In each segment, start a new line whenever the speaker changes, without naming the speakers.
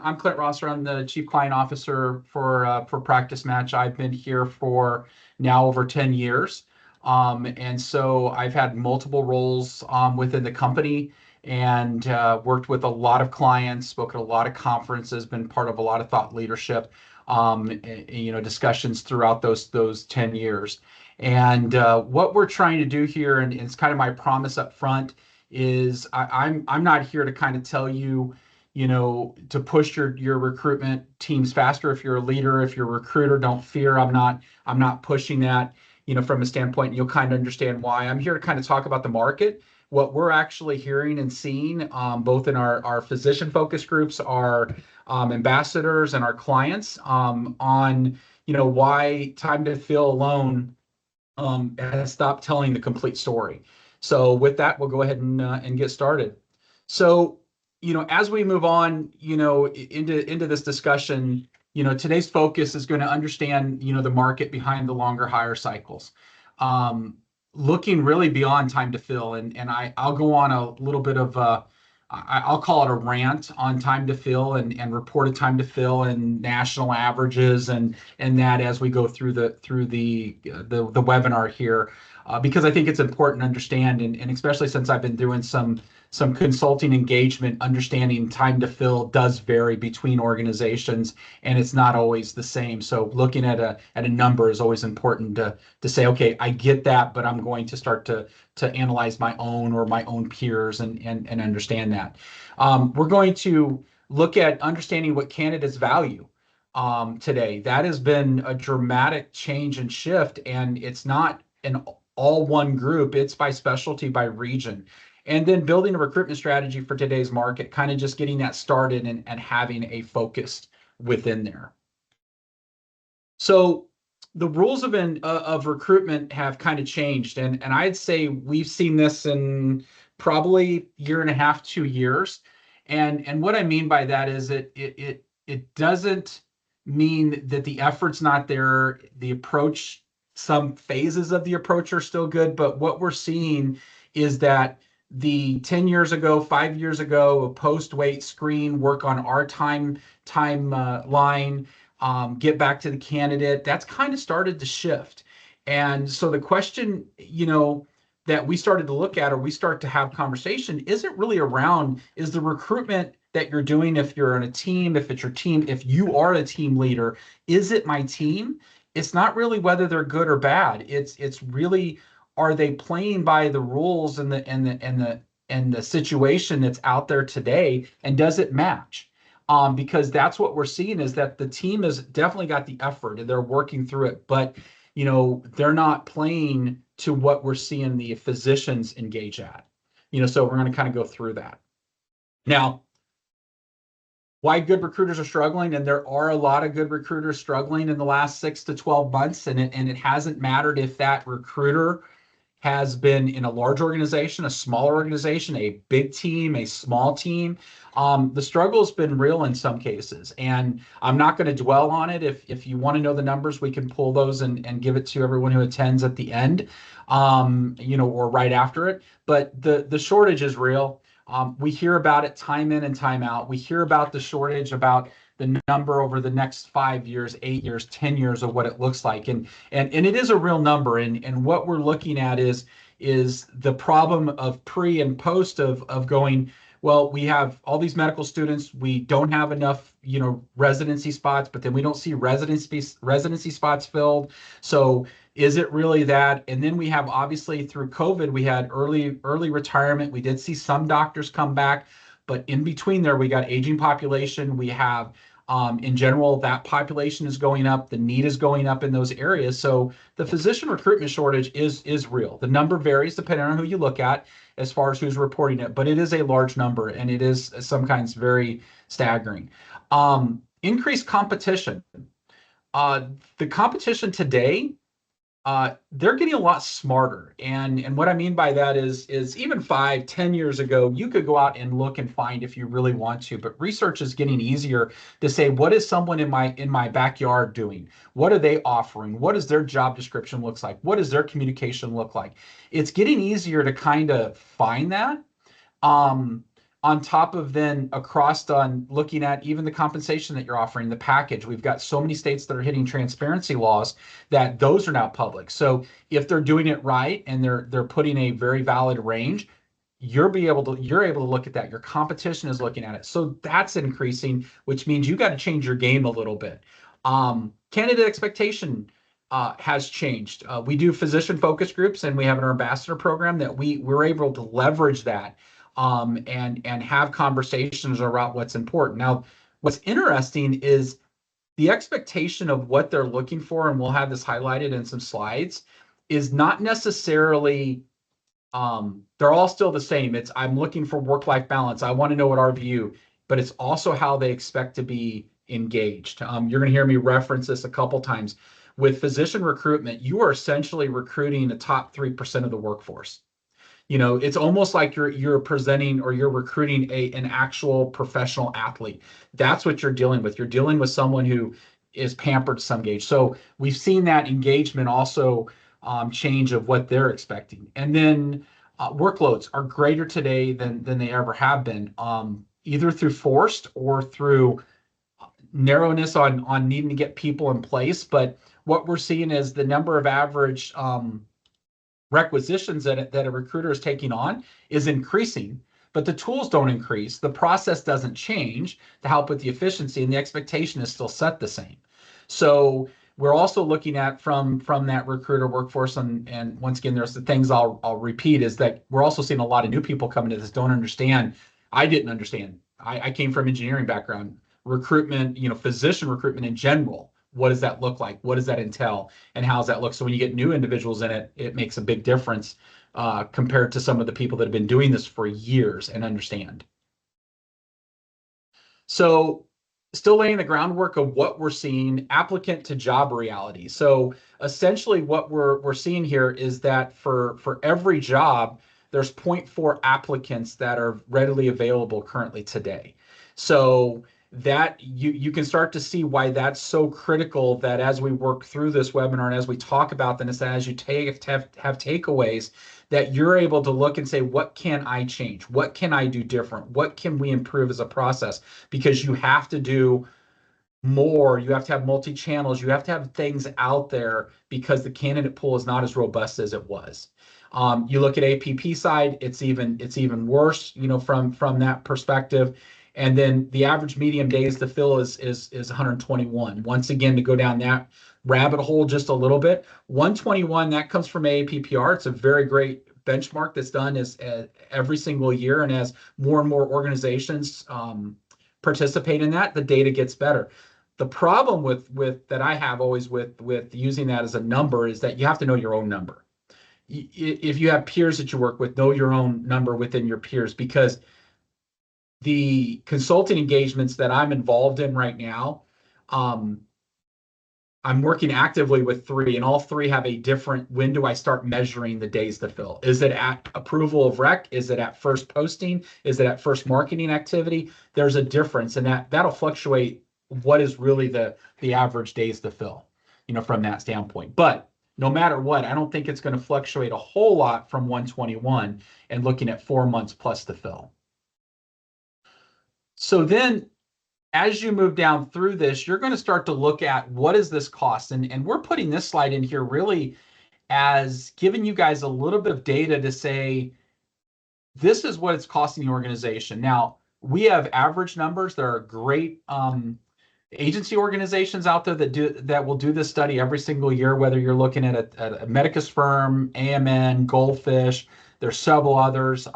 I'm Clint Rosser. I'm the Chief Client Officer for Practice Match. I've been here for now over 10 years. And so I've had multiple roles within the company and worked with a lot of clients, spoken at a lot of conferences, been part of a lot of thought leadership, discussions throughout those 10 years. And what we're trying to do here, and it's kind of my promise up front, is I'm not here to kind of tell you, to push your recruitment teams faster. If you're a leader, if you're a recruiter, don't fear. I'm not pushing that, from a standpoint, and you'll kind of understand why. I'm here to kind of talk about the market, what we're actually hearing and seeing, both in our physician focus groups, our ambassadors, and our clients, on why time to fill alone has stopped telling the complete story. So with that, we'll go ahead and get started. So, as we move on, into this discussion, today's focus is going to understand, the market behind the longer hire cycles, looking really beyond time to fill. And I'll go on a little bit of I'll call it a rant on time to fill and reported time to fill and national averages and that as we go through the webinar here, because I think it's important to understand, and especially since I've been doing some consulting engagement, understanding time to fill does vary between organizations and it's not always the same. So looking at a number is always important to say, okay, I get that, but I'm going to start to analyze my own or my own peers and understand that. We're going to look at understanding what candidates value today. That has been a dramatic change and shift, and it's not an all one group, it's by specialty, by region. And then building a recruitment strategy for today's market, kind of just getting that started and having a focus within there. So the rules of recruitment have kind of changed, and I'd say we've seen this in probably year and a half, 2 years. And what I mean by that is it doesn't mean that the effort's not there. The approach, some phases of the approach are still good, but what we're seeing is that the 10 years ago, 5 years ago, a post-wait screen, work on our timeline, get back to the candidate, that's kind of started to shift. And so the question, that we started to look at, or we start to have conversation, isn't really around, is the recruitment that you're doing, if you're on a team, if it's your team, if you are a team leader, is it my team? It's not really whether they're good or bad. It's really, are they playing by the rules and the situation that's out there today, and does it match? Because that's what we're seeing, is that the team has definitely got the effort and they're working through it, but they're not playing to what we're seeing the physicians engage at. So we're going to kind of go through that. Now, why good recruiters are struggling, and there are a lot of good recruiters struggling in the last 6 to 12 months, and it hasn't mattered if that recruiter has been in a large organization, a smaller organization, a big team, a small team. The struggle has been real in some cases, and I'm not going to dwell on it. If you want to know the numbers, we can pull those and give it to everyone who attends at the end, or right after it. But the shortage is real. We hear about it time in and time out. We hear about the shortage, about the number over the next 5 years, 8 years, 10 years of what it looks like. And it is a real number. And what we're looking at is the problem of pre and post of going, well, we have all these medical students, we don't have enough, residency spots, but then we don't see residency spots filled. So is it really that? And then we have, obviously, through COVID, we had early retirement. We did see some doctors come back, but in between there, we got aging population. We have, in general, that population is going up. The need is going up in those areas. So the physician recruitment shortage is real. The number varies depending on who you look at as far as who's reporting it, but it is a large number, and it is sometimes very staggering. Increased competition. The competition today, they're getting a lot smarter. And what I mean by that is even 5, 10 years ago, you could go out and look and find if you really want to, but research is getting easier to say, what is someone in my backyard doing? What are they offering? What does their job description looks like? What does their communication look like? It's getting easier to kind of find that. on top of then across on looking at even the compensation that you're offering, the package. We've got so many states that are hitting transparency laws that those are now public. So if they're doing it right and they're putting a very valid range, you're able to look at that. Your competition is looking at it. So that's increasing, which means you got to change your game a little bit. Candidate expectation has changed. We do physician focus groups, and we have an ambassador program that we're able to leverage that and have conversations around what's important. Now, what's interesting is the expectation of what they're looking for, and we'll have this highlighted in some slides, is not necessarily they're all still the same. It's I'm looking for work-life balance. I want to know what RVU, but it's also how they expect to be engaged. You're going to hear me reference this a couple times. With physician recruitment, you are essentially recruiting the top 3% of the workforce. It's almost like you're presenting or you're recruiting an actual professional athlete. That's what you're dealing with. You're dealing with someone who is pampered to some gauge. So we've seen that engagement also change of what they're expecting. And then workloads are greater today than they ever have been, either through forced or through narrowness on needing to get people in place. But what we're seeing is the number of average requisitions that a recruiter is taking on is increasing, but the tools don't increase. The process doesn't change to help with the efficiency, and the expectation is still set the same. So we're also looking at from that recruiter workforce, and once again, there's the things I'll repeat is that we're also seeing a lot of new people coming to this don't understand. I didn't understand. I came from engineering background, recruitment, physician recruitment in general. What does that look like? What does that entail? And how does that look? So when you get new individuals in it, it makes a big difference compared to some of the people that have been doing this for years and understand. So still laying the groundwork of what we're seeing, applicant to job reality. So essentially what we're seeing here is that for every job, there's 0.4 applicants that are readily available currently today. So that you can start to see why that's so critical, that as we work through this webinar and as we talk about this, as you have takeaways, that you're able to look and say, what can I change? What can I do different? What can we improve as a process? Because you have to do more. You have to have multi-channels. You have to have things out there because the candidate pool is not as robust as it was. You look at APP side, it's even worse, from that perspective. And then the average median days to fill is 121. Once again, to go down that rabbit hole just a little bit, 121, that comes from AAPPR. It's a very great benchmark that's done every single year. And as more and more organizations participate in that, the data gets better. The problem with that I have always with using that as a number is that you have to know your own number. If you have peers that you work with, know your own number within your peers, because the consulting engagements that I'm involved in right now, I'm working actively with 3, and all 3 have a different, when do I start measuring the days to fill? Is it at approval of rec? Is it at first posting? Is it at first marketing activity? There's a difference, and that'll fluctuate what is really the average days to fill, from that standpoint. But no matter what, I don't think it's going to fluctuate a whole lot from 121 and looking at 4 months plus to fill. So then as you move down through this, you're going to start to look at what is this cost? And we're putting this slide in here really as giving you guys a little bit of data to say, this is what it's costing the organization. Now, we have average numbers. There are great agency organizations out there that will do this study every single year, whether you're looking at a Medicus firm, AMN, Goldfish, there's several others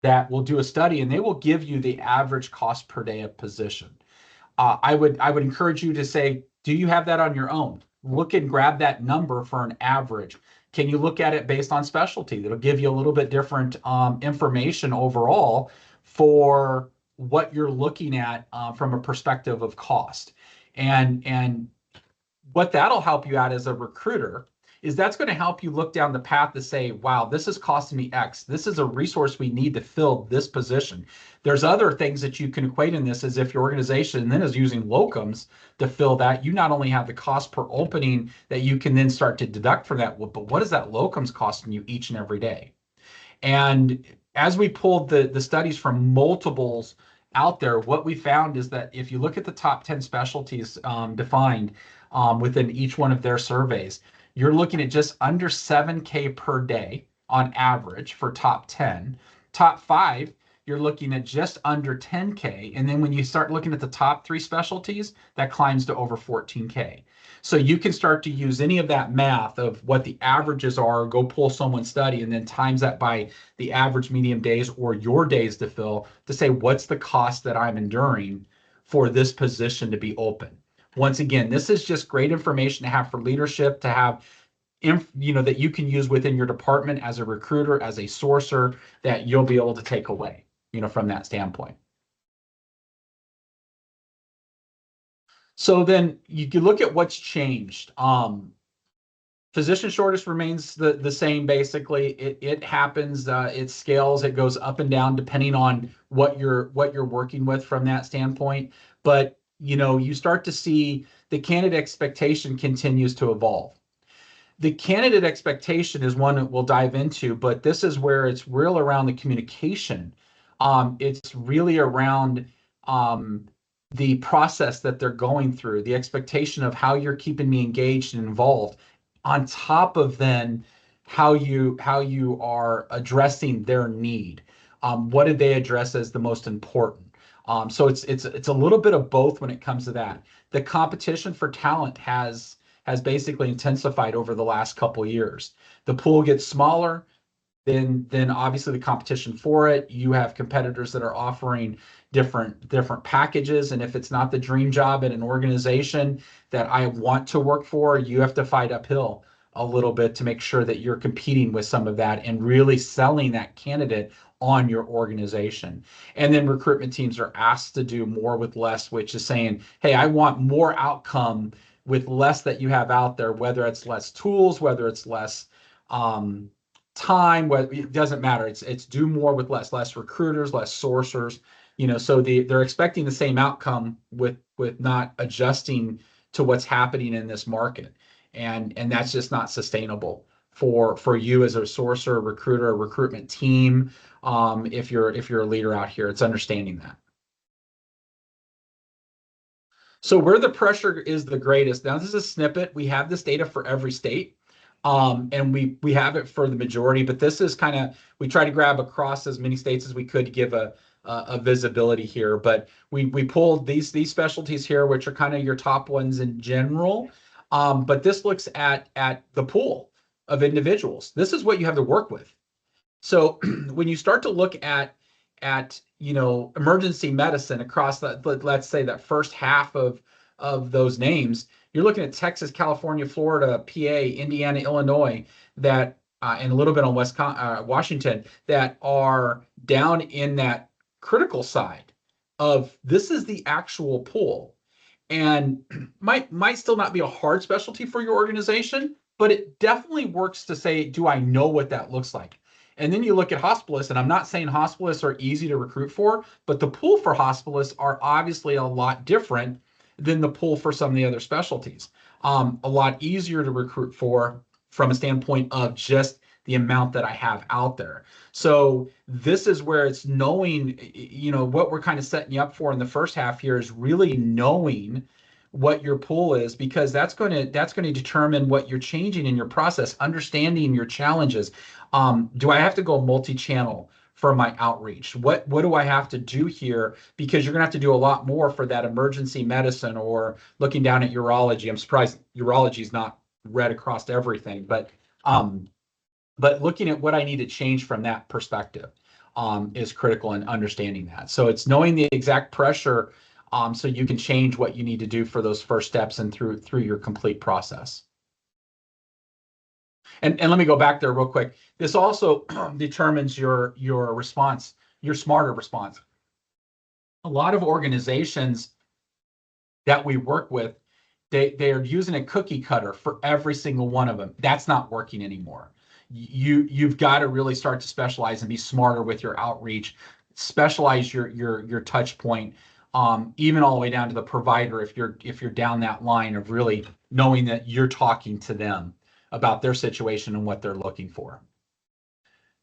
that will do a study, and they will give you the average cost per day of position. I would encourage you to say, do you have that on your own? Look and grab that number for an average. Can you look at it based on specialty? That'll give you a little bit different information overall for what you're looking at from a perspective of cost. And what that'll help you out as a recruiter is that's going to help you look down the path to say, wow, this is costing me X. This is a resource we need to fill this position. There's other things that you can equate in this, as if your organization then is using locums to fill that. You not only have the cost per opening that you can then start to deduct from that, but what is that locums costing you each and every day? And as we pulled the studies from multiples out there, what we found is that if you look at the top 10 specialties defined within each one of their surveys, you're looking at just under 7K per day on average for top 10. Top five, you're looking at just under 10K. And then when you start looking at the top three specialties, that climbs to over 14K. So you can start to use any of that math of what the averages are, go pull someone's study, and then times that by the average medium days or your days to fill to say, what's the cost that I'm enduring for this position to be open? Once again, this is just great information to have for leadership, to have that you can use within your department as a recruiter, as a sourcer, that you'll be able to take away, from that standpoint. So then you can look at what's changed. Physician shortage remains the same basically. It happens, it scales, it goes up and down depending on what you're working with from that standpoint. But you start to see the candidate expectation continues to evolve. The candidate expectation is one that we'll dive into, but this is where it's real around the communication. It's really around the process that they're going through, the expectation of how you're keeping me engaged and involved, on top of then how you are addressing their need. What did they address as the most important? So it's a little bit of both when it comes to that. The competition for talent has basically intensified over the last couple years. The pool gets smaller, then obviously the competition for it. You have competitors that are offering different packages, and if it's not the dream job at an organization that I want to work for, you have to fight uphill a little bit to make sure that you're competing with some of that and really selling that candidate on your organization. And then recruitment teams are asked to do more with less, which is saying, hey, I want more outcome with less that you have out there, whether it's less tools, whether it's less time, it doesn't matter. It's do more with less recruiters, less sourcers, so they're expecting the same outcome with not adjusting to what's happening in this market. And that's just not sustainable for you as a sourcer, recruiter, a recruitment team. If you're a leader out here, it's understanding that. So where the pressure is the greatest, now this is a snippet. We have this data for every state, and we have it for the majority, but this is kind of, we try to grab across as many states as we could to give a visibility here. But we pulled these specialties here, which are kind of your top ones in general. But this looks at the pool of individuals. This is what you have to work with. So when you start to look at emergency medicine across let's say that first half of those names, you're looking at Texas, California, Florida, PA, Indiana, Illinois, that and a little bit on Washington, that are down in that critical side of this is the actual pool, and might still not be a hard specialty for your organization, but it definitely works to say, do I know what that looks like? And then you look at hospitalists, and I'm not saying hospitalists are easy to recruit for, but the pool for hospitalists are obviously a lot different than the pool for some of the other specialties. A lot easier to recruit for from a standpoint of just the amount that I have out there. So this is where it's knowing, what we're kind of setting you up for in the first half here is really knowing what your pool is, because that's going to determine what you're changing in your process, understanding your challenges. Do I have to go multi-channel for my outreach? What do I have to do here? Because you're going to have to do a lot more for that emergency medicine or looking down at urology. I'm surprised urology is not read across everything, but looking at what I need to change from that perspective is critical in understanding that. So it's knowing the exact pressure so you can change what you need to do for those first steps and through your complete process. And let me go back there real quick. This also determines your response, your smarter response. A lot of organizations that we work with, they are using a cookie cutter for every single one of them. That's not working anymore. You've got to really start to specialize and be smarter with your outreach, specialize your touch point, even all the way down to the provider if you're down that line of really knowing that you're talking to them about their situation and what they're looking for.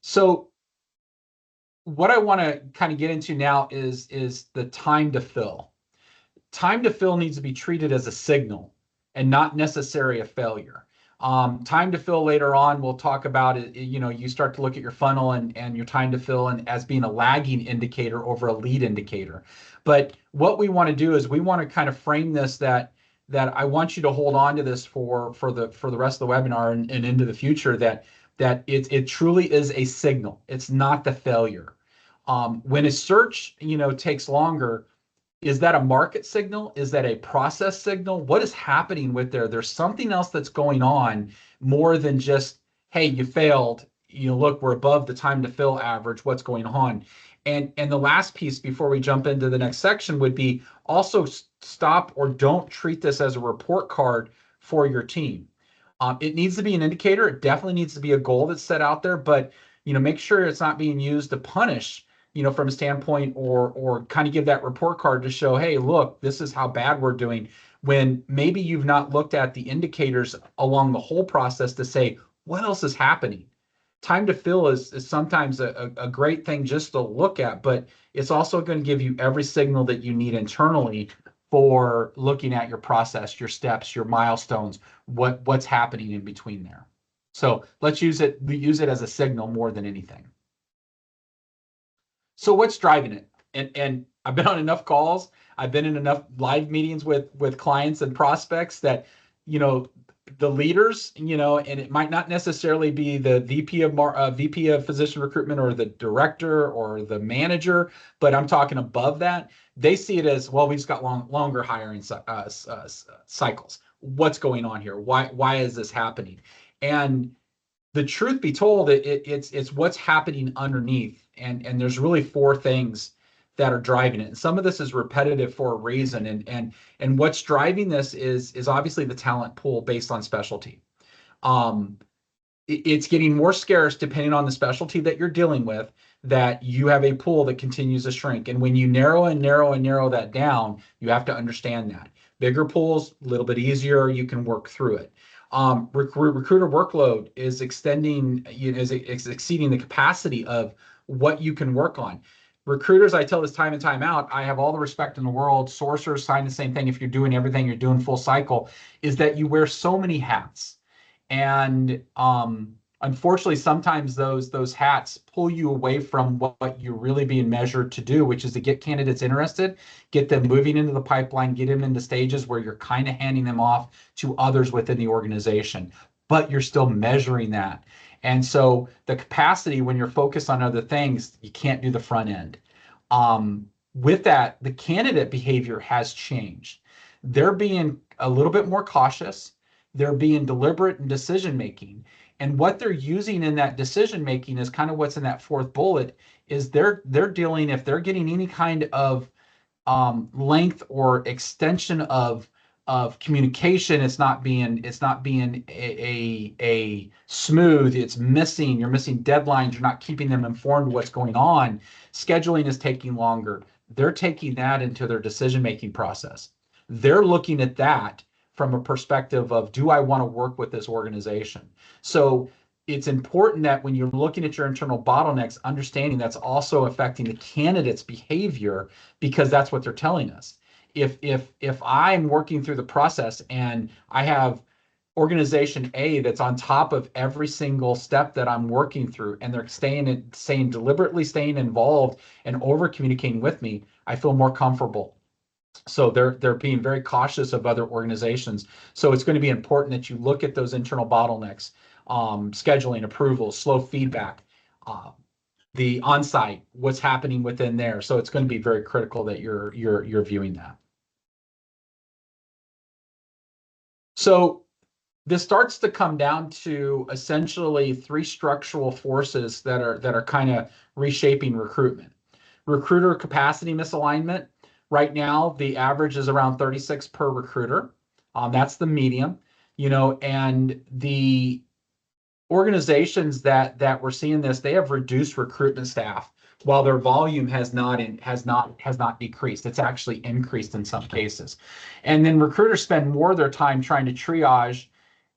So what I want to kind of get into now is the time to fill. Time to fill needs to be treated as a signal and not necessarily a failure. Time to fill later on, we'll talk about it. You know, you start to look at your funnel and your time to fill and as being a lagging indicator over a lead indicator. But what we want to do is we want to kind of frame this that I want you to hold on to this for the rest of the webinar and into the future that it truly is a signal. It's not the failure. When a search, takes longer, is that a market signal? Is that a process signal? What is happening with there? There's something else that's going on more than just, hey, you failed. Look, we're above the time to fill average. What's going on? And the last piece before we jump into the next section would be also stop or don't treat this as a report card for your team. It needs to be an indicator. It definitely needs to be a goal that's set out there, but make sure it's not being used to punish, from a standpoint or kind of give that report card to show, hey, look, this is how bad we're doing. When maybe you've not looked at the indicators along the whole process to say, what else is happening? Time to fill is sometimes a great thing just to look at, but it's also going to give you every signal that you need internally for looking at your process, your steps, your milestones, what's happening in between there. So let's use it as a signal more than anything. So what's driving it? And I've been on enough calls, I've been in enough live meetings with clients and prospects that, the leaders, and it might not necessarily be the VP of physician recruitment or the director or the manager, but I'm talking above that. They see it as, well, we just got longer hiring cycles. What's going on here? Why is this happening? And the truth be told, it's what's happening underneath, and there's really four things that are driving it. And some of this is repetitive for a reason, and what's driving this is obviously the talent pool based on specialty. It's getting more scarce depending on the specialty that you're dealing with, that you have a pool that continues to shrink. And when you narrow that down, you have to understand that. Bigger pools, a little bit easier, you can work through it. Recruiter workload is extending, is exceeding the capacity of what you can work on. Recruiters, I tell this time and time out, I have all the respect in the world. Sourcers sign the same thing. If you're doing everything, you're doing full cycle, is that you wear so many hats. And unfortunately, sometimes those hats pull you away from what you're really being measured to do, which is to get candidates interested, get them moving into the pipeline, get them into stages where you're kind of handing them off to others within the organization, but you're still measuring that. And so the capacity, when you're focused on other things, you can't do the front end. With that, the candidate behavior has changed. They're being a little bit more cautious. They're being deliberate in decision making. And what they're using in that decision making is kind of what's in that fourth bullet, is they're dealing, if they're getting any kind of length or extension of communication, it's not being a smooth. You're missing deadlines. You're not keeping them informed of what's going on. Scheduling is taking longer. They're taking that into their decision making process. They're looking at that from a perspective of, do I want to work with this organization? So it's important that when you're looking at your internal bottlenecks, understanding that's also affecting the candidate's behavior, because that's what they're telling us. If I'm working through the process and I have organization A that's on top of every single step that I'm working through, and they're deliberately staying involved and over communicating with me, I feel more comfortable. So they're being very cautious of other organizations. So it's going to be important that you look at those internal bottlenecks, scheduling, approvals, slow feedback, the on-site, what's happening within there. So it's going to be very critical that you're viewing that. So this starts to come down to essentially three structural forces that are kind of reshaping recruitment. Recruiter capacity misalignment. Right now, the average is around 36 per recruiter. That's the medium, and the organizations that we're seeing this, they have reduced recruitment staff while their volume has not decreased. It's actually increased in some cases. And then recruiters spend more of their time trying to triage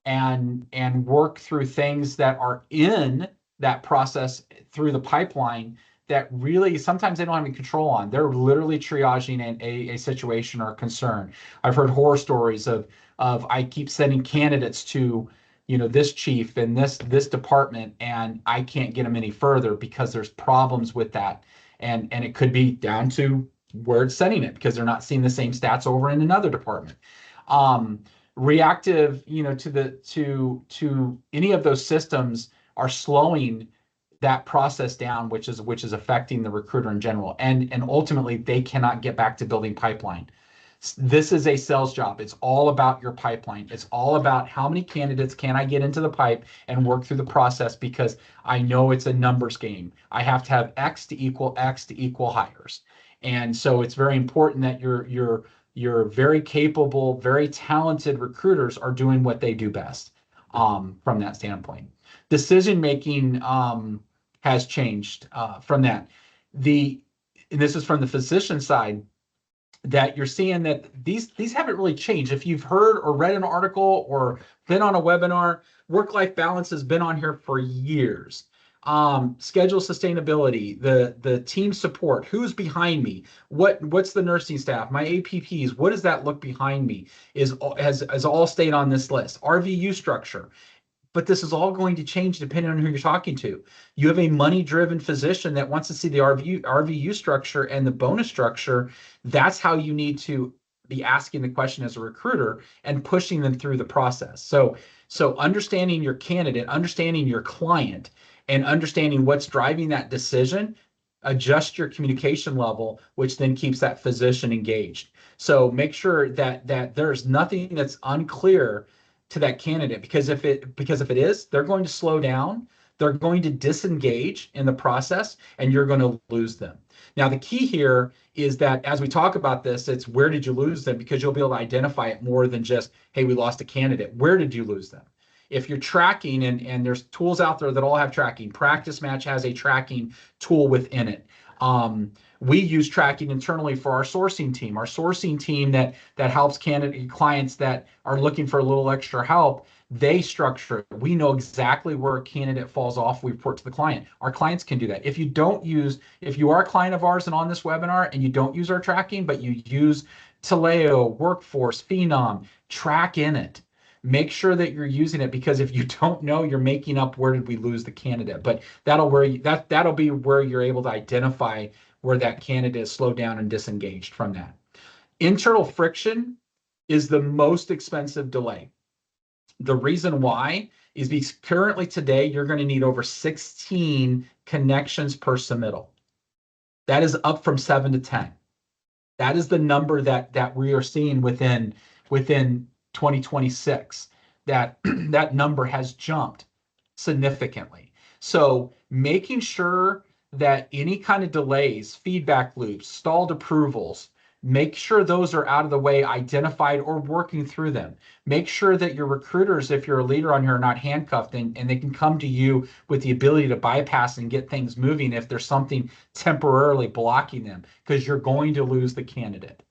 and work through things that are in that process through the pipeline that really sometimes they don't have any control on. They're literally triaging a situation or a concern. I've heard horror stories of I keep sending candidates to, this chief and this department, and I can't get them any further because there's problems with that. And it could be down to where it's sending it because they're not seeing the same stats over in another department. Reactive, to any of those systems are slowing that process down, which is affecting the recruiter in general. And ultimately they cannot get back to building pipeline. This is a sales job. It's all about your pipeline. It's all about how many candidates can I get into the pipe and work through the process, because I know it's a numbers game. I have to have X to equal hires. And so it's very important that your very capable, very talented recruiters are doing what they do best, from that standpoint. Decision making has changed from that. And this is from the physician side, that you're seeing that these haven't really changed. If you've heard or read an article or been on a webinar, work-life balance has been on here for years. Schedule sustainability, the team support, who's behind me, what's the nursing staff, my APPs, what does that look behind me, has all stayed on this list. RVU structure. But this is all going to change depending on who you're talking to. You have a money-driven physician that wants to see the RVU structure and the bonus structure. That's how you need to be asking the question as a recruiter and pushing them through the process. So understanding your candidate, understanding your client, and understanding what's driving that decision, adjust your communication level, which then keeps that physician engaged. So make sure that there's nothing that's unclear to that candidate, because if it is, they're going to slow down, they're going to disengage in the process, and you're going to lose them. Now, the key here is that as we talk about this, it's where did you lose them, because you'll be able to identify it more than just, hey, we lost a candidate. Where did you lose them? If you're tracking, and there's tools out there that all have tracking. Practice Match has a tracking tool within it. We use tracking internally for our sourcing team. Our sourcing team that helps clients that are looking for a little extra help, they structure it. We know exactly where a candidate falls off. We report to the client. Our clients can do that. If you are a client of ours and on this webinar and you don't use our tracking, but you use Taleo, Workforce, Phenom, track in it. Make sure that you're using it, because if you don't know, you're making up where did we lose the candidate. But that'll be where you're able to identify where that candidate is slowed down and disengaged from that. Internal friction is the most expensive delay. The reason why is because currently today you're going to need over 16 connections per submittal. That is up from 7 to 10. That is the number that we are seeing within 2026. That number has jumped significantly. So making sure that any kind of delays, feedback loops, stalled approvals, make sure those are out of the way, identified, or working through them. Make sure that your recruiters, if you're a leader on here, are not handcuffed, and they can come to you with the ability to bypass and get things moving if there's something temporarily blocking them, because you're going to lose the candidate,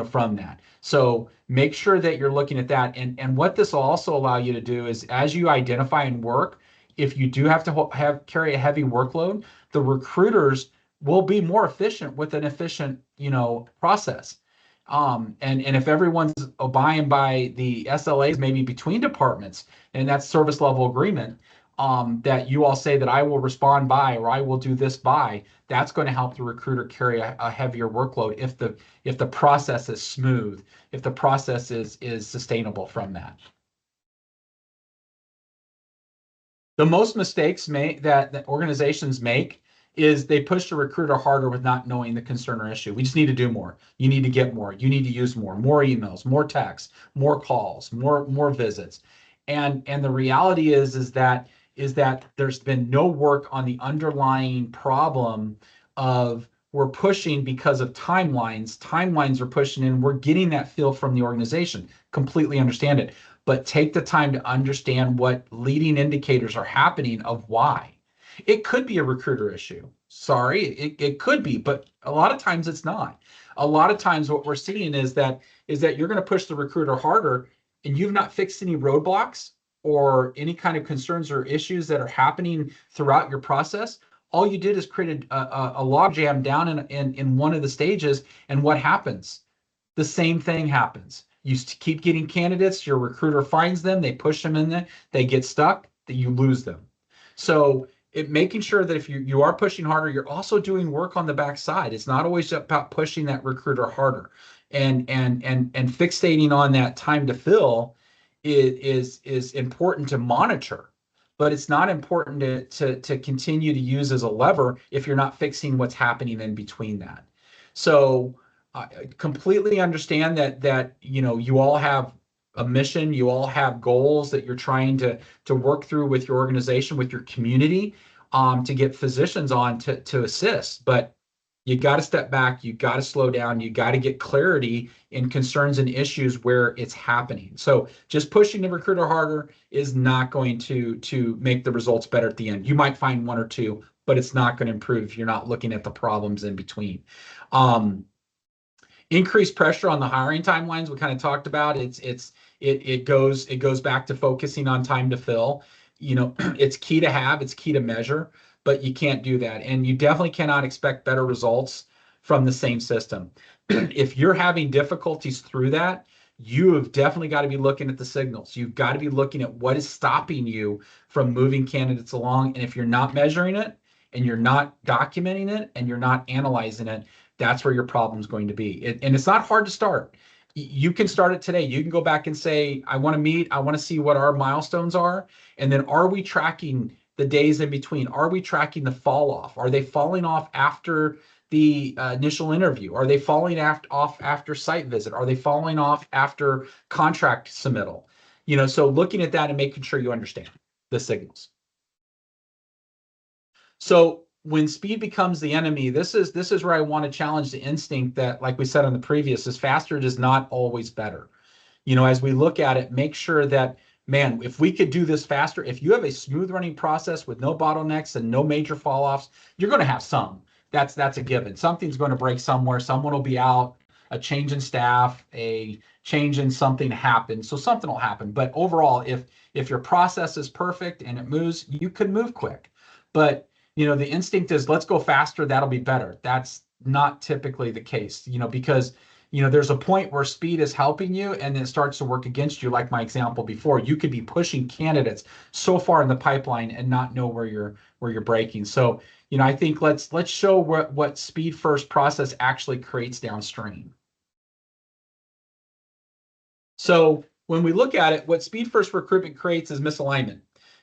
from that. So make sure that you're looking at that. And what this will also allow you to do is, as you identify and work, if you do have to carry a heavy workload, the recruiters will be more efficient with an efficient, process. And if everyone's abiding by the SLAs, maybe between departments, and that's service level agreement, that you all say that I will respond by, or I will do this by, that's going to help the recruiter carry a heavier workload if the process is smooth, if the process is sustainable from that. The most mistakes that organizations make is they push the recruiter harder with not knowing the concern or issue. We just need to do more. You need to get more. You need to use more emails, more texts, more calls, more visits. And the reality is that there's been no work on the underlying problem of we're pushing because of timelines. Timelines are pushing in. We're getting that feel from the organization. Completely understand it. But take the time to understand what leading indicators are happening of why. It could be a recruiter issue. Sorry, it could be, but a lot of times it's not. A lot of times what we're seeing is that you're going to push the recruiter harder, and you've not fixed any roadblocks or any kind of concerns or issues that are happening throughout your process. all you did is create a log jam down in one of the stages. And what happens? The same thing happens. You keep getting candidates, your recruiter finds them, they push them in there, they get stuck, that you lose them. So making sure that if you are pushing harder, you're also doing work on the backside. It's not always about pushing that recruiter harder, and fixating on that time to fill is important to monitor, but it's not important to continue to use as a lever if you're not fixing what's happening in between that. So I completely understand that you all have a mission, you all have goals that you're trying to work through with your organization, with your community, to get physicians on to assist. But you got to step back, you got to slow down, you got to get clarity in concerns and issues where it's happening. So just pushing the recruiter harder is not going to make the results better at the end. You might find one or two, but it's not going to improve if you're not looking at the problems in between. Increased pressure on the hiring timelines we kind of talked about. It goes back to focusing on time to fill. It's key to have, it's key to measure, but you can't do that, and you definitely cannot expect better results from the same system. If you're having difficulties through that, you have definitely got to be looking at the signals. You've got to be looking at what is stopping you from moving candidates along, and if you're not measuring it and you're not documenting it and you're not analyzing it, that's where your problem is going to be. And it's not hard to start. You can start it today. You can go back and say, I want to meet, I want to see what our milestones are. And then are we tracking the days in between? Are we tracking the fall off? Are they falling off after the initial interview? Are they falling off after site visit? Are they falling off after contract submittal? So looking at that and making sure you understand the signals. So when speed becomes the enemy, this is where I want to challenge the instinct that, like we said on the previous, is faster is not always better. As we look at it, make sure that, man, if we could do this faster, if you have a smooth running process with no bottlenecks and no major fall offs, you're going to have some. That's a given. Something's going to break somewhere. Someone will be out, a change in staff, a change in something happens. So something will happen. But overall, if your process is perfect and it moves, you can move quick. But the instinct is, let's go faster, that'll be better. That's not typically the case, because there's a point where speed is helping you and then it starts to work against you. Like my example before, you could be pushing candidates so far in the pipeline and not know where you're breaking. So I think let's show what speed first process actually creates downstream. So when we look at it, what speed first recruitment creates is misalignment.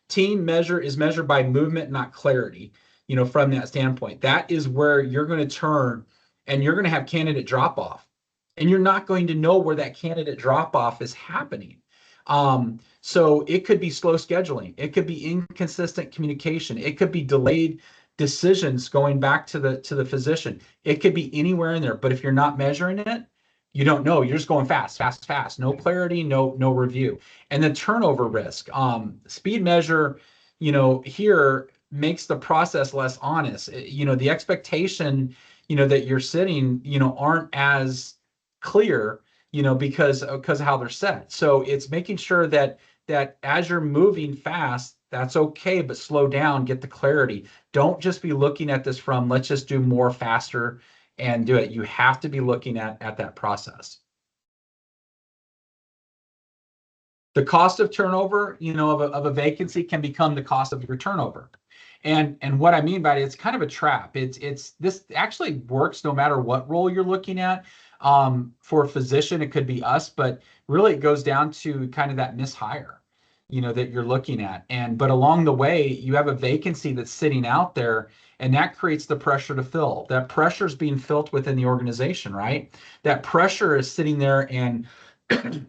Team measure is measured by movement, not clarity. From that standpoint, that is where you're going to turn and you're going to have candidate drop off, and you're not going to know where that candidate drop off is happening. So it could be slow scheduling, it could be inconsistent communication, it could be delayed decisions going back to the physician. It could be anywhere in there, but if you're not measuring it, you don't know. You're just going fast, no clarity, no review. And the turnover risk, speed measure, here makes the process less honest. The expectation, that you're sitting, aren't as clear, because of how they're set. So it's making sure that as you're moving fast, that's okay, but slow down, get the clarity. Don't just be looking at this from, let's just do more faster and do it. You have to be looking at that process. The cost of turnover, of a vacancy can become the cost of your turnover. And what I mean by it, it's kind of a trap. This actually works no matter what role you're looking at. For a physician, it could be us, but really it goes down to kind of that mishire, that you're looking at. But along the way, you have a vacancy that's sitting out there, and that creates the pressure to fill. That pressure is being felt within the organization, right? That pressure is sitting there, and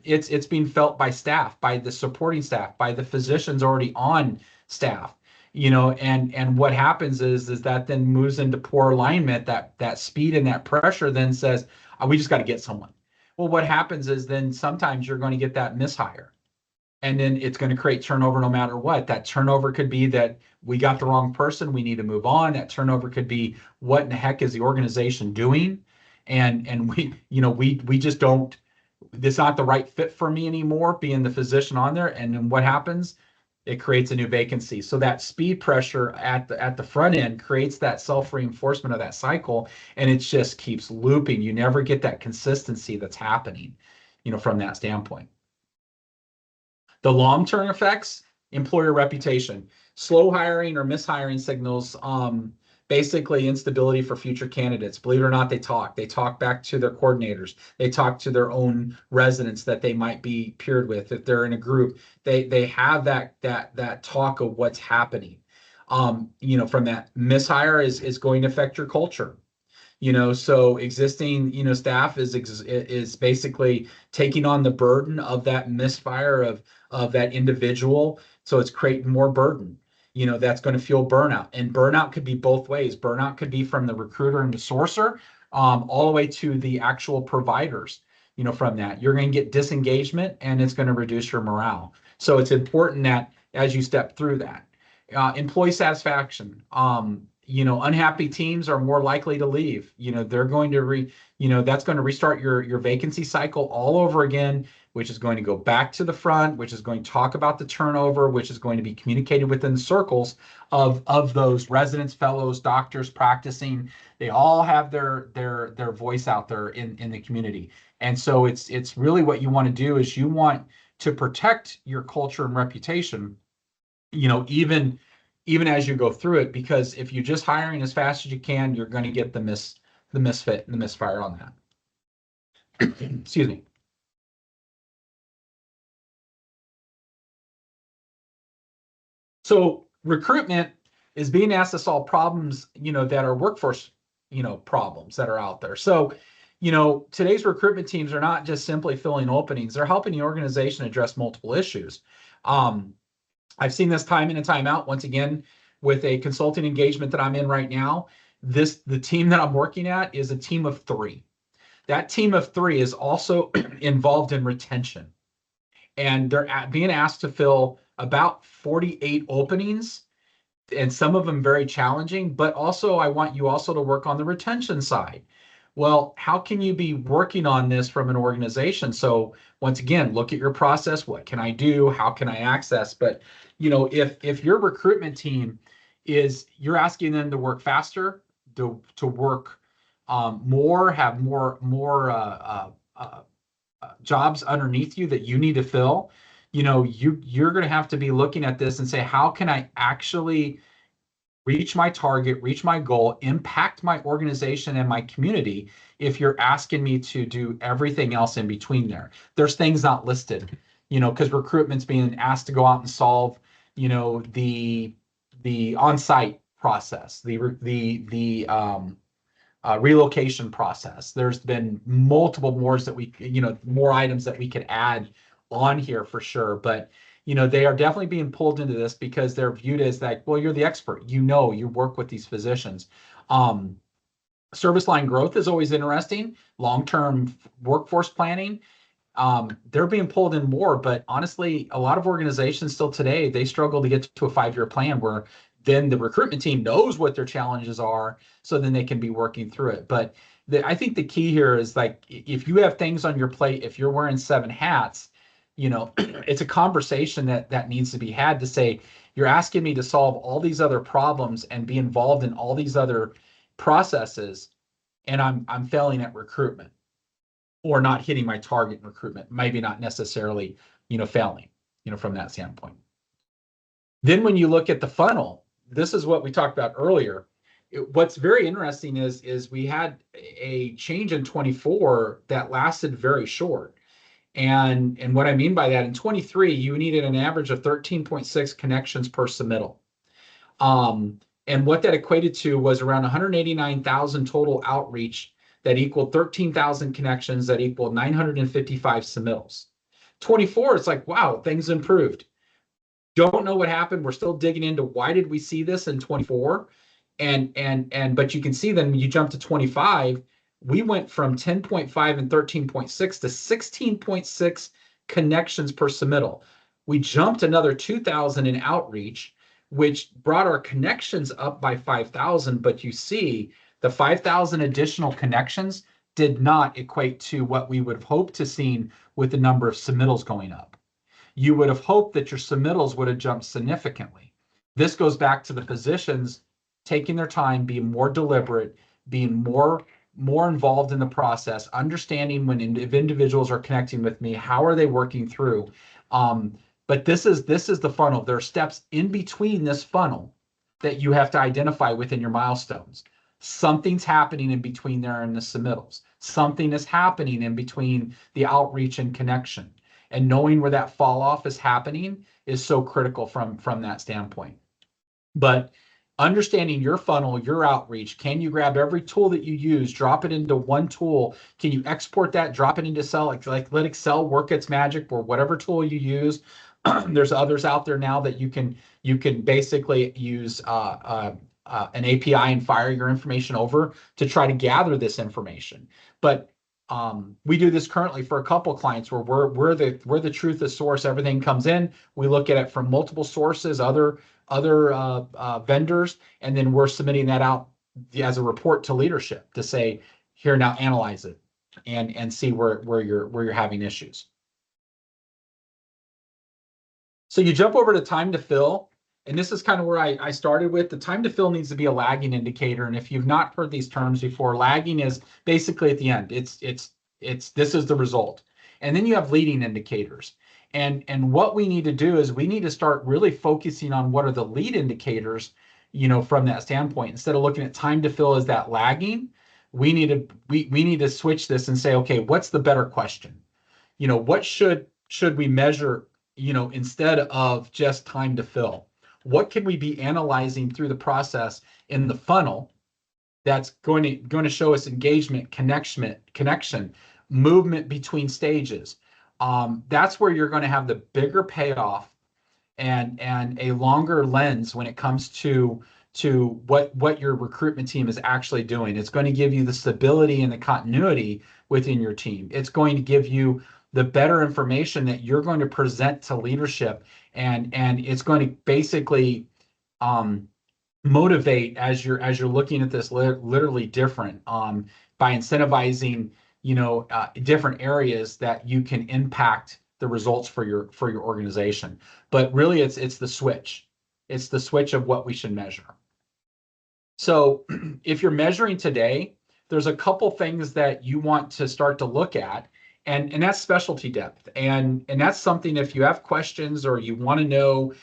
it's being felt by staff, by the supporting staff, by the physicians already on staff. And what happens is that then moves into poor alignment. That speed and that pressure then says, oh, we just got to get someone. Well, what happens is then sometimes you're going to get that mishire, and then it's going to create turnover no matter what. That turnover could be that we got the wrong person, we need to move on. That turnover could be, what in the heck is the organization doing? And we just don't, it's not the right fit for me anymore, being the physician on there. And then what happens? it creates a new vacancy. So that speed pressure at the front end creates that self-reinforcement of that cycle, and it just keeps looping. You never get that consistency that's happening, from that standpoint. The long-term effects, employer reputation, slow hiring or mishiring signals, basically instability for future candidates. Believe it or not, they talk back to their coordinators. They talk to their own residents that they might be paired with. If they're in a group, they have that talk of what's happening. From that, mishire is going to affect your culture. So existing staff is basically taking on the burden of that misfire of that individual, so it's creating more burden. That's going to fuel burnout, and burnout could be both ways. Burnout could be from the recruiter and the sourcer, all the way to the actual providers. From that, you're going to get disengagement, and it's going to reduce your morale. So it's important that as you step through that, employee satisfaction, unhappy teams are more likely to leave. They're going to that's going to restart your vacancy cycle all over again, which is going to go back to the front, which is going to talk about the turnover, which is going to be communicated within the circles of those residents, fellows, doctors practicing. They all have their voice out there in the community. And so it's really what you want to do is you want to protect your culture and reputation, even as you go through it, because if you're just hiring as fast as you can, you're going to get the misfit and the misfire on that. Excuse me. So recruitment is being asked to solve problems, that are workforce, problems that are out there. So, today's recruitment teams are not just simply filling openings; they're helping the organization address multiple issues. I've seen this time in and time out. Once again, with a consulting engagement that I'm in right now, the team that I'm working at is a team of 3. That team of 3 is also involved in retention, and they're being asked to fill about 48 openings, and some of them very challenging. But also, I want you also to work on the retention side. Well, how can you be working on this from an organization? So once again, look at your process. What can I do? How can I access? But if your recruitment team you're asking them to work faster, to work more, have more jobs underneath you that you need to fill, you're going to have to be looking at this and say, how can I actually reach my target, reach my goal, impact my organization and my community, if you're asking me to do everything else in between there? There's things not listed, because recruitment's being asked to go out and solve, the on-site process, the relocation process. There's been multiple more items that we could add on here for sure. But, they are definitely being pulled into this because they're viewed as like, well, you're the expert, you work with these physicians. Service line growth is always interesting. Long-term workforce planning, they're being pulled in more, but honestly, a lot of organizations still today, they struggle to get to a 5-year plan where then the recruitment team knows what their challenges are, so then they can be working through it. But I think the key here is, like, if you have things on your plate, if you're wearing 7 hats, it's a conversation that needs to be had to say, you're asking me to solve all these other problems and be involved in all these other processes, and I'm failing at recruitment, or not hitting my target in recruitment, maybe not necessarily, failing, from that standpoint. Then when you look at the funnel, this is what we talked about earlier. What's very interesting is we had a change in 24 that lasted very short. And what I mean by that, in 23, you needed an average of 13.6 connections per submittal. And what that equated to was around 189,000 total outreach that equaled 13,000 connections that equaled 955 submittals. 24, it's like, wow, things improved. Don't know what happened. We're still digging into why did we see this in 24, but you can see then when you jump to 25, we went from 10.5 and 13.6 to 16.6 connections per submittal. We jumped another 2,000 in outreach, which brought our connections up by 5,000. But you see, the 5,000 additional connections did not equate to what we would have hoped to seen with the number of submittals going up. you would have hoped that your submittals would have jumped significantly. This goes back to the physicians taking their time, being more deliberate, being more involved in the process, understanding when if individuals are connecting with me, how are they working through? But this is the funnel. There are steps in between this funnel that you have to identify within your milestones. Something's happening in between there and the submittals. Something is happening in between the outreach and connection. And knowing where that fall off is happening is so critical from that standpoint. But understanding your funnel, your outreach, can you grab every tool that you use, drop it into one tool? Can you export that, drop it into Excel, like let Excel work its magic, or whatever tool you use? There's others out there now that you can basically use an API and fire your information over to try to gather this information. But we do this currently for a couple of clients where we're the truth of source. Everything comes in. We look at it from multiple sources, other vendors, and then we're submitting that out as a report to leadership to say, here, now analyze it and see where you're having issues. So you jump over to time to fill, and this is kind of where I started with. The time to fill needs to be a lagging indicator, and if you've not heard these terms before, lagging is basically at the end. It's this is the result, and then you have leading indicators. And what we need to do is we need to start really focusing on what are the lead indicators, from that standpoint. Instead of looking at time to fill as that lagging, we need to switch this and say, okay, what's the better question? What should we measure, instead of just time to fill? What can we be analyzing through the process in the funnel that's going to show us engagement, connection, movement between stages? That's where you're going to have the bigger payoff and a longer lens when it comes to what your recruitment team is actually doing. It's going to give you the stability and the continuity within your team. It's going to give you the better information that you're going to present to leadership, and it's going to basically motivate as you're looking at this literally different by incentivizing different areas that you can impact the results for your organization. But really it's the switch of what we should measure. So if you're measuring today, there's a couple things that you want to start to look at, and that's specialty depth. And that's something, if you have questions or you want to know,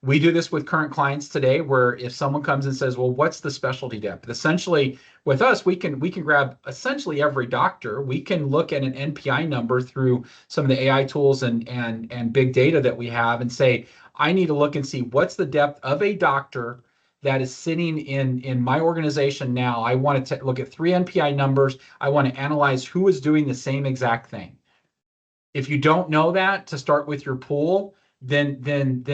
we do this with current clients today, where if someone comes and says, well, what's the specialty depth? Essentially, with us, we can grab essentially every doctor. We can look at an NPI number through some of the AI tools and big data that we have and say, I need to look and see what's the depth of a doctor that is sitting in my organization now. I want to look at 3 NPI numbers. I want to analyze who is doing the same exact thing. If you don't know that to start with your pool, then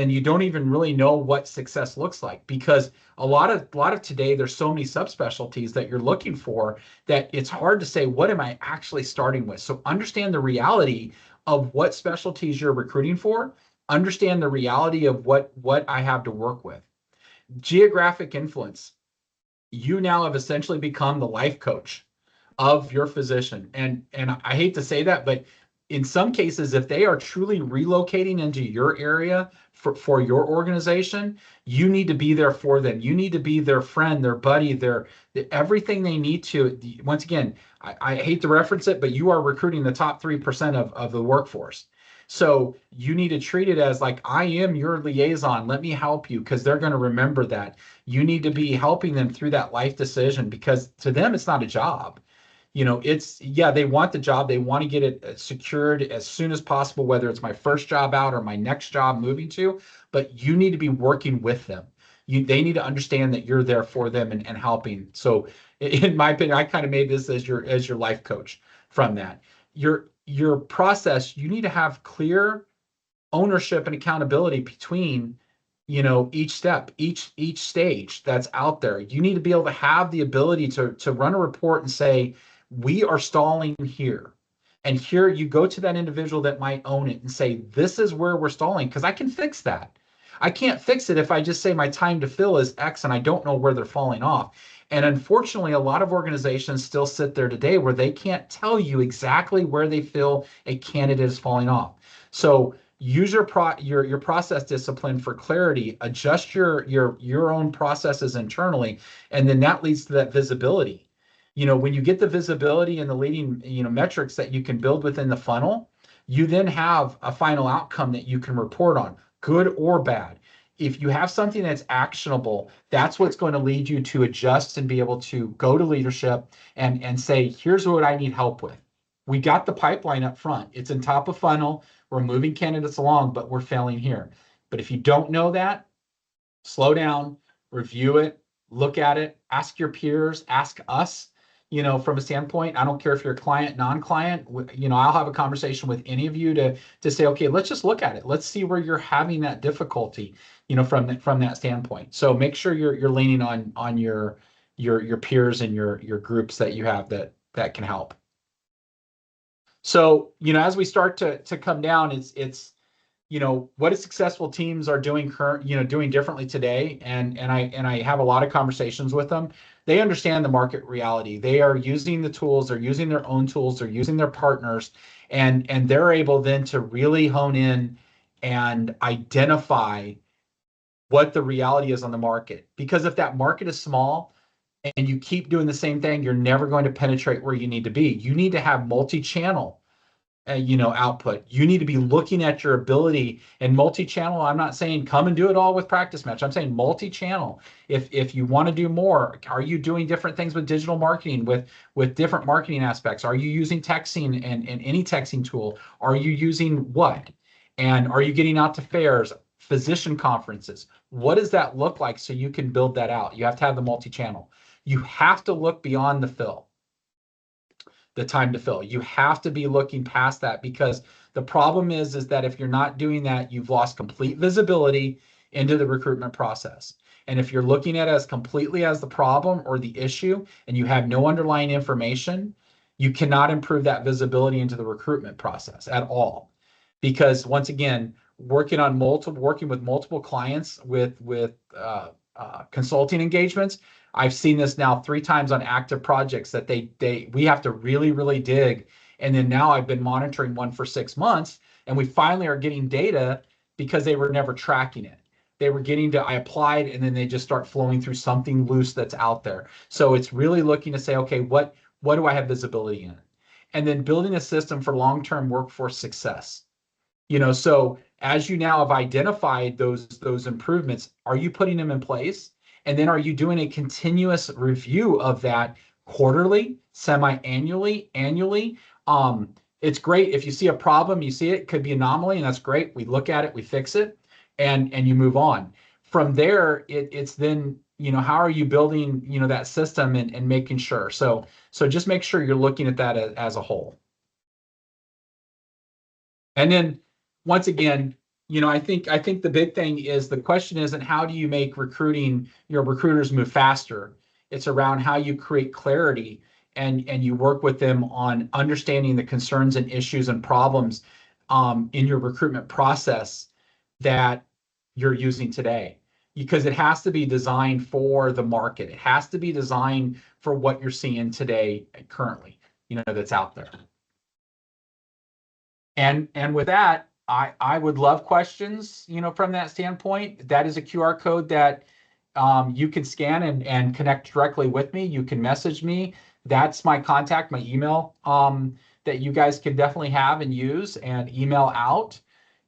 you don't even really know what success looks like, because a lot of today there's so many subspecialties that you're looking for that it's hard to say, what am I actually starting with? So understand the reality of what specialties you're recruiting for. Understand the reality of what I have to work with. Geographic influence. You now have essentially become the life coach of your physician. And I hate to say that, but in some cases, if they are truly relocating into your area for your organization, you need to be there for them. You need to be their friend, their buddy, everything they need to. Once again, I hate to reference it, but you are recruiting the top 3% of the workforce. So you need to treat it as like, I am your liaison. Let me help you, because they're going to remember that. You need to be helping them through that life decision, because to them, it's not a job. They want the job. They want to get it secured as soon as possible, whether it's my first job out or my next job moving to, but you need to be working with them. They need to understand that you're there for them and helping. So in my opinion, I kind of made this as your life coach from that. Your process, you need to have clear ownership and accountability between each step, each stage that's out there. You need to be able to have the ability to run a report and say, we are stalling here. And here you go to that individual that might own it and say, this is where we're stalling, because I can fix that. I can't fix it if I just say my time to fill is X and I don't know where they're falling off. And unfortunately, a lot of organizations still sit there today where they can't tell you exactly where they feel a candidate is falling off. So use your process discipline for clarity, adjust your own processes internally, and then that leads to that visibility. When you get the visibility and the leading, metrics that you can build within the funnel, you then have a final outcome that you can report on, good or bad. If you have something that's actionable, that's what's going to lead you to adjust and be able to go to leadership and say, here's what I need help with. We got the pipeline up front. It's in top of funnel. We're moving candidates along, but we're failing here. But if you don't know that, slow down, review it, look at it, ask your peers, ask us, from a standpoint. I don't care if you're a client, non-client, I'll have a conversation with any of you to say, okay, let's just look at it. Let's see where you're having that difficulty, from that standpoint. So make sure you're leaning on your peers and your groups that you have that can help. So, as we start to come down, it's what successful teams are doing doing differently today. And I have a lot of conversations with them. They understand the market reality. They are using the tools, they're using their own tools, they're using their partners, and they're able then to really hone in and identify what the reality is on the market. Because if that market is small and you keep doing the same thing, you're never going to penetrate where you need to be. You need to have multi-channel output. You need to be looking at your ability and multi-channel. I'm not saying come and do it all with Practice Match. I'm saying multi-channel. If you want to do more, are you doing different things with digital marketing, with different marketing aspects? Are you using texting and any texting tool? Are you using what? And are you getting out to fairs, physician conferences? What does that look like so you can build that out? You have to have the multi-channel. You have to look beyond the time to fill. You have to be looking past that, because the problem is that if you're not doing that, you've lost complete visibility into the recruitment process. And if you're looking at it as completely as the problem or the issue and you have no underlying information, you cannot improve that visibility into the recruitment process at all. Because once again, working with multiple clients with consulting engagements, I've seen this now 3 times on active projects that we have to really, really dig. And then now I've been monitoring one for 6 months, and we finally are getting data because they were never tracking it. They were I applied, and then they just start flowing through something loose that's out there. So it's really looking to say, okay, what do I have visibility in? And then building a system for long-term workforce success. So as you now have identified those improvements, are you putting them in place? And then are you doing a continuous review of that quarterly, semi-annually, annually? It's great if you see a problem, you see it could be anomaly, and that's great. We look at it, we fix it, and you move on. From there, it's then, how are you building, that system and making sure. So just make sure you're looking at that as a whole. And then once again, I think the big thing is, the question isn't how do you make your recruiters move faster. It's around how you create clarity and you work with them on understanding the concerns and issues and problems in your recruitment process that you're using today. Because it has to be designed for the market. It has to be designed for what you're seeing today currently, that's out there. And with that, I would love questions, from that standpoint. That is a QR code that you can scan and connect directly with me. You can message me. That's my contact, my email, that you guys can definitely have and use and email out,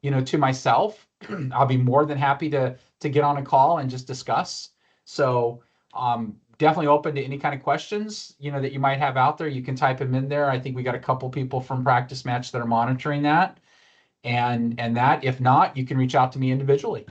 to myself. I'll be more than happy to get on a call and just discuss. So definitely open to any kind of questions, that you might have out there. You can type them in there. I think we got a couple people from Practice Match that are monitoring that. And that, if not, you can reach out to me individually.